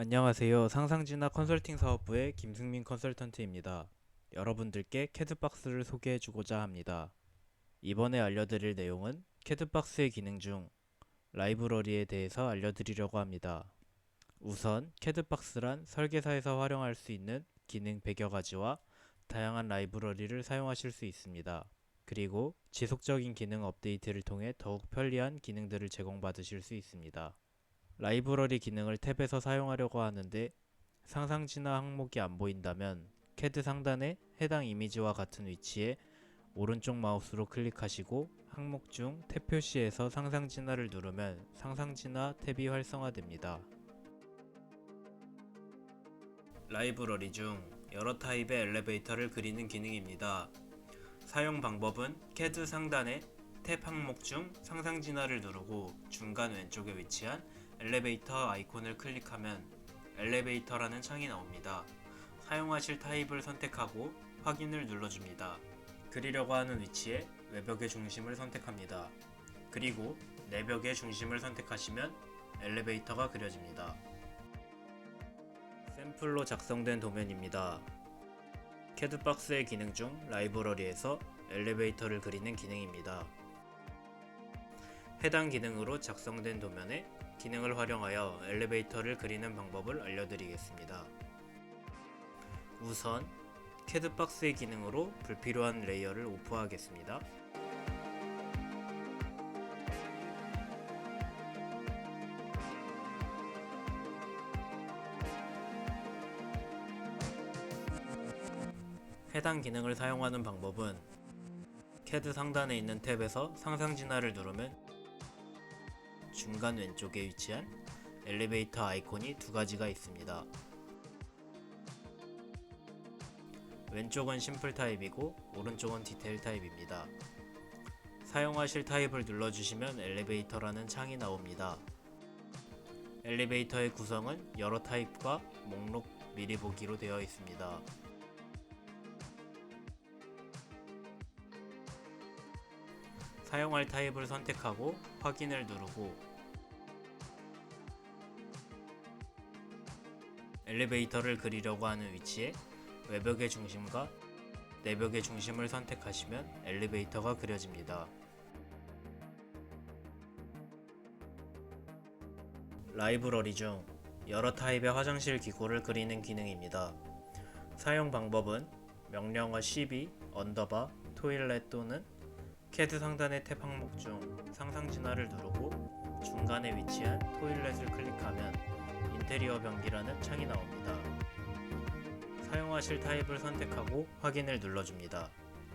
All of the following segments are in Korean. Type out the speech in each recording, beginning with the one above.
안녕하세요. 상상진화 컨설팅 사업부의 김승민 컨설턴트입니다. 여러분들께 캐드박스를 소개해주고자 합니다. 이번에 알려드릴 내용은 캐드박스의 기능 중 라이브러리에 대해서 알려드리려고 합니다. 우선 캐드박스란 설계사에서 활용할 수 있는 기능 100여 가지와 다양한 라이브러리를 사용하실 수 있습니다. 그리고 지속적인 기능 업데이트를 통해 더욱 편리한 기능들을 제공받으실 수 있습니다. 라이브러리 기능을 탭에서 사용하려고 하는데 상상진화 항목이 안 보인다면 캐드 상단에 해당 이미지와 같은 위치에 오른쪽 마우스로 클릭하시고 항목 중 탭 표시에서 상상진화를 누르면 상상진화 탭이 활성화됩니다. 라이브러리 중 여러 타입의 엘리베이터를 그리는 기능입니다. 사용 방법은 캐드 상단에 탭 항목 중 상상진화를 누르고 중간 왼쪽에 위치한 엘리베이터 아이콘을 클릭하면 엘리베이터라는 창이 나옵니다. 사용하실 타입을 선택하고 확인을 눌러줍니다. 그리려고 하는 위치에 외벽의 중심을 선택합니다. 그리고 내벽의 중심을 선택하시면 엘리베이터가 그려집니다. 샘플로 작성된 도면입니다. 캐드박스의 기능 중 라이브러리에서 엘리베이터를 그리는 기능입니다. 해당 기능으로 작성된 도면에 기능을 활용하여 엘리베이터를 그리는 방법을 알려드리겠습니다. 우선 캐드박스의 기능으로 불필요한 레이어를 오프하겠습니다. 해당 기능을 사용하는 방법은 캐드 상단에 있는 탭에서 상상진화를 누르면 중간 왼쪽에 위치한 엘리베이터 아이콘이 두 가지가 있습니다. 왼쪽은 심플 타입이고 오른쪽은 디테일 타입입니다. 사용하실 타입을 눌러주시면 엘리베이터라는 창이 나옵니다. 엘리베이터의 구성은 여러 타입과 목록 미리 보기로 되어 있습니다. 사용할 타입을 선택하고 확인을 누르고 엘리베이터를 그리려고 하는 위치에 외벽의 중심과 내벽의 중심을 선택하시면 엘리베이터가 그려집니다. 라이브러리 중 여러 타입의 화장실 기구를 그리는 기능입니다. 사용 방법은 명령어 12 언더바 토일렛 또는 캐드 상단의 탭 항목 중 상상진화를 누르고 중간에 위치한 토일렛을 클릭하면 인테리어 변기라는 창이 나옵니다. 사용하실 타입을 선택하고 확인을 눌러줍니다.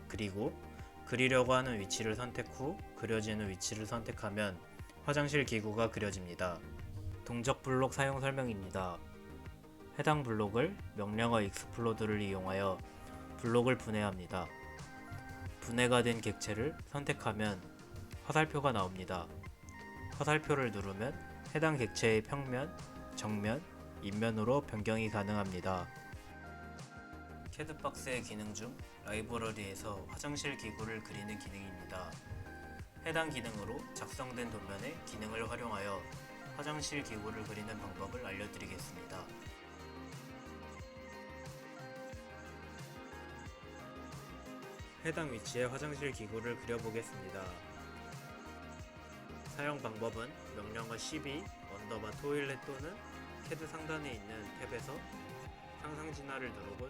그리고 그리려고 하는 위치를 선택 후 그려지는 위치를 선택하면 화장실 기구가 그려집니다. 동적 블록 사용 설명입니다. 해당 블록을 명령어 익스플로드를 이용하여 블록을 분해합니다. 분해가 된 객체를 선택하면 화살표가 나옵니다. 화살표를 누르면 해당 객체의 평면, 정면, 인면으로 변경이 가능합니다. 캐드박스의 기능 중 라이브러리에서 화장실 기구를 그리는 기능입니다. 해당 기능으로 작성된 도면에 기능을 활용하여 화장실 기구를 그리는 방법을 알려드리겠습니다. 해당 위치에 화장실 기구를 그려보겠습니다. 사용 방법은 명령어 12 언더바 토일렛 또는 캐드 상단에 있는 탭에서 상상진화를 누르고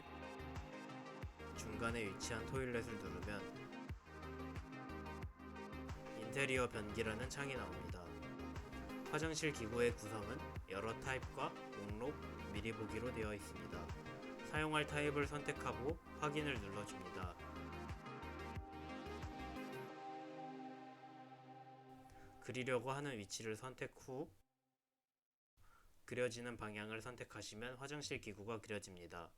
중간에 위치한 토일렛을 누르면 인테리어 변기라는 창이 나옵니다. 화장실 기구의 구성은 여러 타입과 목록, 미리 보기로 되어 있습니다. 사용할 타입을 선택하고 확인을 눌러줍니다. 그리려고 하는 위치를 선택 후 그려지는 방향을 선택하시면 화장실 기구가 그려집니다.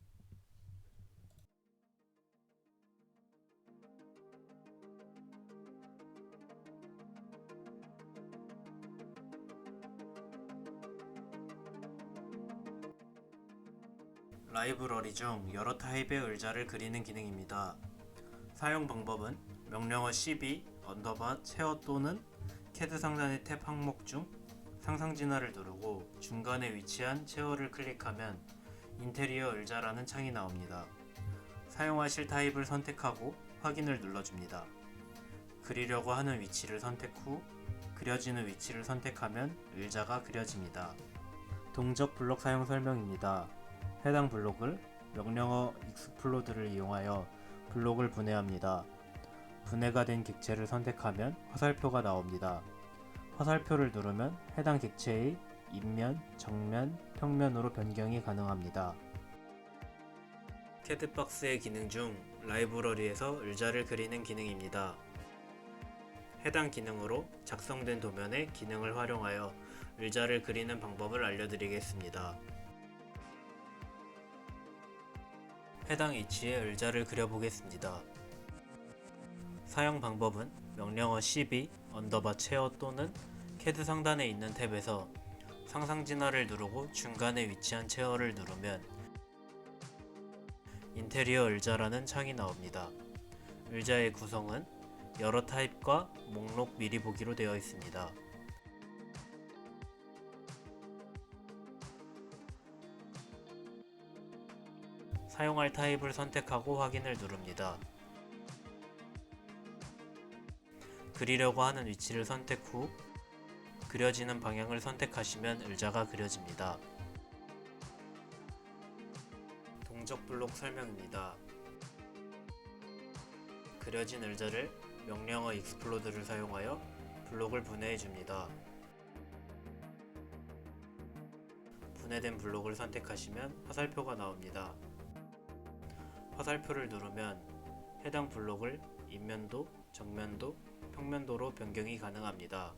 라이브러리 중 여러 타입의 의자를 그리는 기능입니다. 사용 방법은 명령어 12 언더바 체어 또는 캐드 상단의 탭 항목 중 상상 진화를 누르고 중간에 위치한 체어를 클릭하면 인테리어 의자라는 창이 나옵니다. 사용하실 타입을 선택하고 확인을 눌러줍니다. 그리려고 하는 위치를 선택 후 그려지는 위치를 선택하면 의자가 그려집니다. 동적 블록 사용 설명입니다. 해당 블록을 명령어 익스플로드를 이용하여 블록을 분해합니다. 분해가 된 객체를 선택하면 화살표가 나옵니다. 화살표를 누르면 해당 객체의 입면, 정면, 평면으로 변경이 가능합니다. 캐드박스의 기능 중 라이브러리에서 의자를 그리는 기능입니다. 해당 기능으로 작성된 도면의 기능을 활용하여 의자를 그리는 방법을 알려드리겠습니다. 해당 위치에 의자를 그려보겠습니다. 사용 방법은 명령어 cb 체어 또는 캐드 상단에 있는 탭에서 상상 진화를 누르고 중간에 위치한 체어를 누르면 인테리어 의자라는 창이 나옵니다. 의자의 구성은 여러 타입과 목록 미리 보기로 되어 있습니다. 사용할 타입을 선택하고 확인을 누릅니다. 그리려고 하는 위치를 선택 후 그려지는 방향을 선택하시면 의자가 그려집니다. 동적 블록 설명입니다. 그려진 의자를 명령어 익스플로드를 사용하여 블록을 분해해줍니다. 분해된 블록을 선택하시면 화살표가 나옵니다. 화살표를 누르면 해당 블록을 입면도, 정면도, 평면도로 변경이 가능합니다.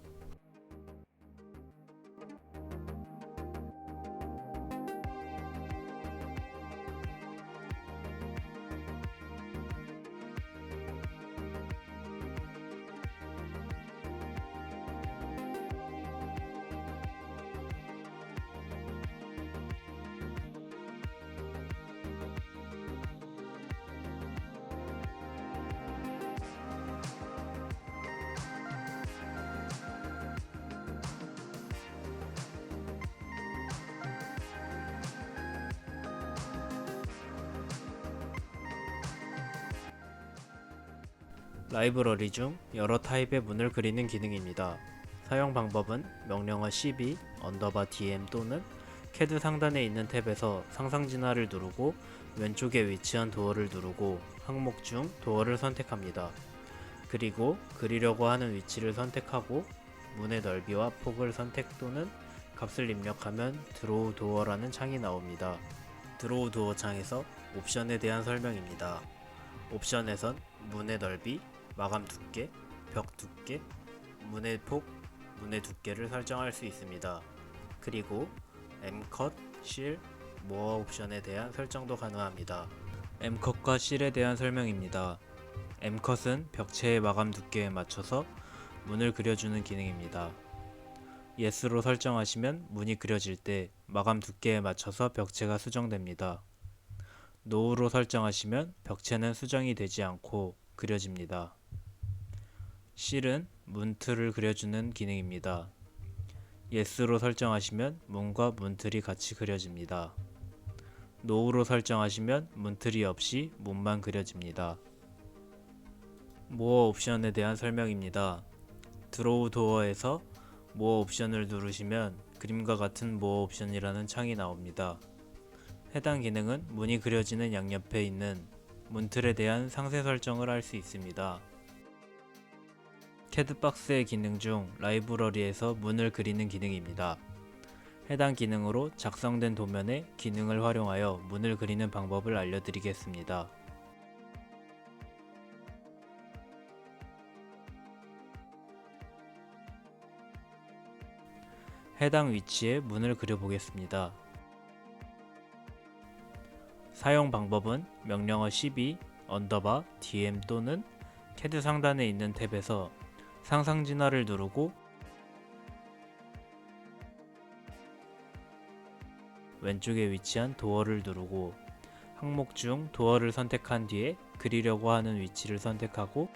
라이브러리 중 여러 타입의 문을 그리는 기능입니다. 사용 방법은 명령어 cb _dm 또는 캐드 상단에 있는 탭에서 상상 진화를 누르고 왼쪽에 위치한 도어를 누르고 항목 중 도어를 선택합니다. 그리고 그리려고 하는 위치를 선택하고 문의 넓이와 폭을 선택 또는 값을 입력하면 드로우 도어라는 창이 나옵니다. 드로우 도어 창에서 옵션에 대한 설명입니다. 옵션에선 문의 넓이, 마감 두께, 벽 두께, 문의 폭, 문의 두께를 설정할 수 있습니다. 그리고 M컷, 실, 모어 옵션에 대한 설정도 가능합니다. M컷과 실에 대한 설명입니다. M컷은 벽체의 마감 두께에 맞춰서 문을 그려주는 기능입니다. Yes로 설정하시면 문이 그려질 때 마감 두께에 맞춰서 벽체가 수정됩니다. No로 설정하시면 벽체는 수정이 되지 않고 그려집니다. 실은 문틀을 그려주는 기능입니다. Yes로 설정하시면 문과 문틀이 같이 그려집니다. No로 설정하시면 문틀이 없이 문만 그려집니다. 모어 옵션에 대한 설명입니다. 드로우 도어에서 모어 옵션을 누르시면 그림과 같은 모어 옵션이라는 창이 나옵니다. 해당 기능은 문이 그려지는 양옆에 있는 문틀에 대한 상세 설정을 할 수 있습니다. 캐드박스의 기능 중 라이브러리에서 문을 그리는 기능입니다. 해당 기능으로 작성된 도면의 기능을 활용하여 문을 그리는 방법을 알려드리겠습니다. 해당 위치에 문을 그려보겠습니다. 사용 방법은 명령어 cb _dm 또는 캐드 상단에 있는 탭에서 상상 진화를 누르고 왼쪽에 위치한 도어를 누르고 항목 중 도어를 선택한 뒤에 그리려고 하는 위치를 선택하고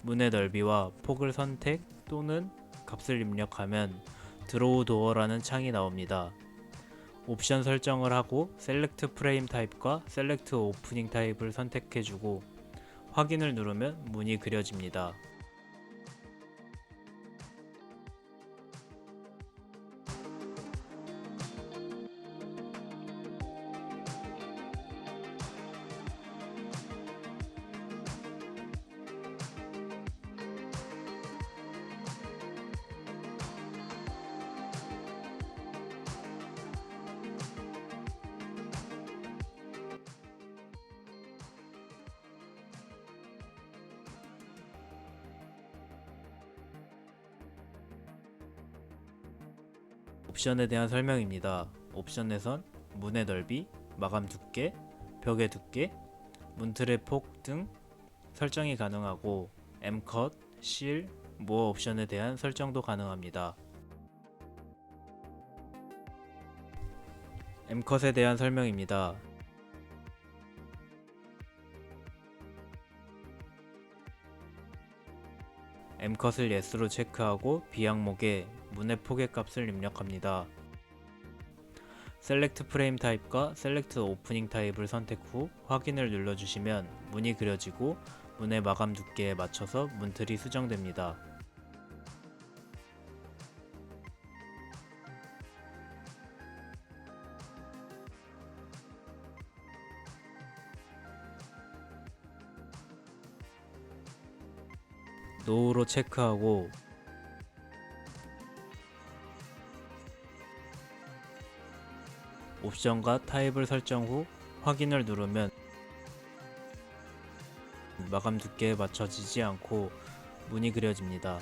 문의 넓이와 폭을 선택 또는 값을 입력하면 드로우 도어라는 창이 나옵니다. 옵션 설정을 하고 셀렉트 프레임 타입과 셀렉트 오프닝 타입을 선택해주고 확인을 누르면 문이 그려집니다. 옵션에 대한 설명입니다. 옵션에선 문의 넓이, 마감 두께, 벽의 두께, 문틀의 폭 등 설정이 가능하고 M컷, 실, 무어 옵션에 대한 설정도 가능합니다. M컷에 대한 설명입니다. M컷을 Yes로 체크하고 B항목에 문의 폭의 값을 입력합니다. 셀렉트 프레임 타입과 셀렉트 오프닝 타입을 선택 후 확인을 눌러주시면 문이 그려지고 문의 마감 두께에 맞춰서 문틀이 수정됩니다. 노후로 체크하고 옵션과 타입을 설정 후 확인을 누르면 마감 두께에 맞춰지지 않고 문이 그려집니다.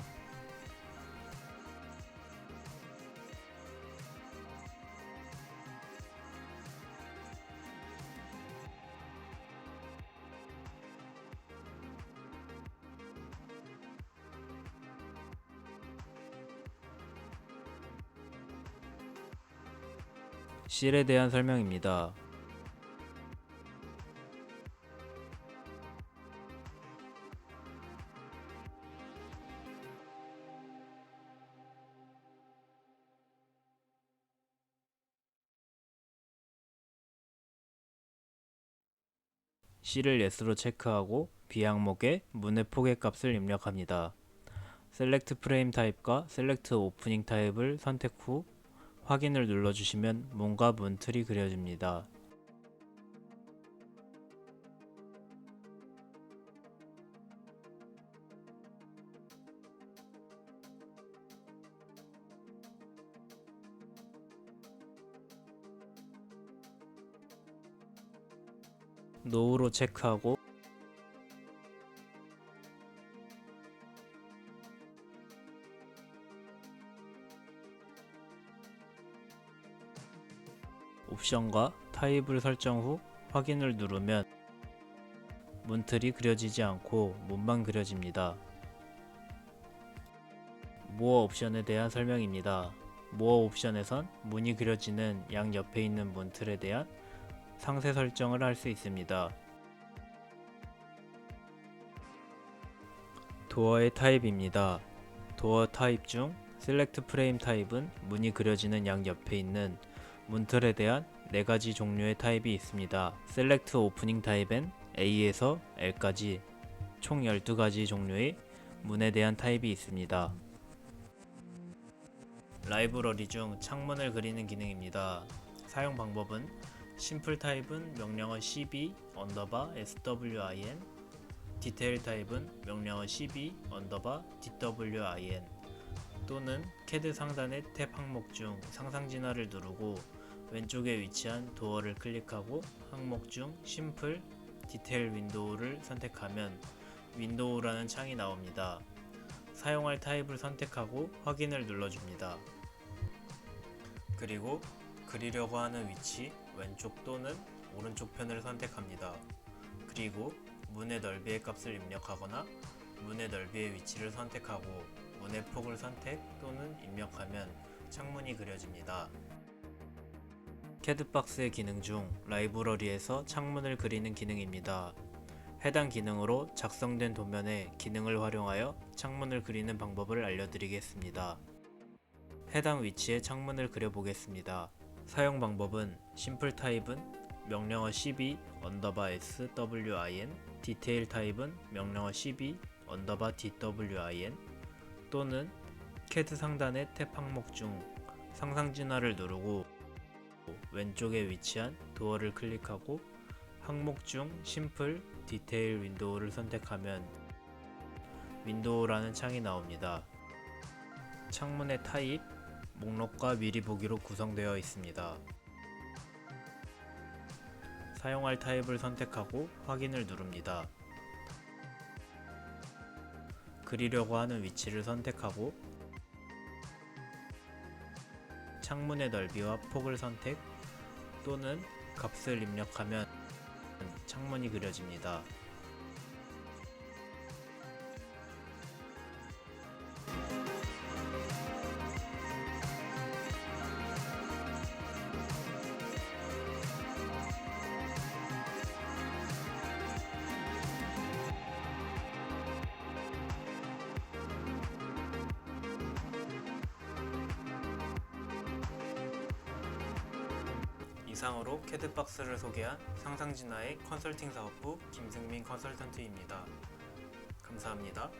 실에 대한 설명입니다. C를 Yes로 체크하고 B항목에 문의 폭의 값을 입력합니다. 셀렉트 프레임 타입과 셀렉트 오프닝 타입을 선택 후 확인을 눌러주시면 문과 문틀이 그려집니다. 노후로 체크하고 옵션과 타입을 설정 후 확인을 누르면 문틀이 그려지지 않고 문만 그려집니다. 무어 옵션에 대한 설명입니다. 무어 옵션에선 문이 그려지는 양 옆에 있는 문틀에 대한 상세 설정을 할 수 있습니다. 도어의 타입입니다. 도어 타입 중 셀렉트 프레임 타입은 문이 그려지는 양 옆에 있는 문틀에 대한 4가지 종류의 타입이 있습니다. 셀렉트 오프닝 타입엔 A에서 L까지 총 12가지 종류의 문에 대한 타입이 있습니다. 라이브러리 중 창문을 그리는 기능입니다. 사용 방법은 심플 타입은 명령어 cb swin, 디테일 타입은 명령어 cb twin 또는 CAD 상단의 탭 항목 중 상상 진화를 누르고 왼쪽에 위치한 도어를 클릭하고 항목 중 심플, 디테일 윈도우를 선택하면 윈도우라는 창이 나옵니다. 사용할 타입을 선택하고 확인을 눌러줍니다. 그리고 그리려고 하는 위치 왼쪽 또는 오른쪽 편을 선택합니다. 그리고 문의 넓이의 값을 입력하거나 문의 넓이의 위치를 선택하고 문의 폭을 선택 또는 입력하면 창문이 그려집니다. 캐드박스의 기능 중 라이브러리에서 창문을 그리는 기능입니다. 해당 기능으로 작성된 도면에 기능을 활용하여 창문을 그리는 방법을 알려드리겠습니다. 해당 위치에 창문을 그려보겠습니다. 사용 방법은 심플 타입은 명령어 12 _swin, 디테일 타입은 명령어 12 $DWIN 또는 CAD 상단의 탭 항목 중 상상 진화를 누르고 왼쪽에 위치한 도어를 클릭하고 항목 중 심플 디테일 윈도우를 선택하면 윈도우라는 창이 나옵니다. 창문의 타입, 목록과 미리 보기로 구성되어 있습니다. 사용할 타입을 선택하고 확인을 누릅니다. 그리려고 하는 위치를 선택하고 창문의 넓이와 폭을 선택 또는 값을 입력하면 창문이 그려집니다. 이상으로 캐드박스를 소개한 상상진화의 컨설팅 사업부 김승민 컨설턴트입니다. 감사합니다.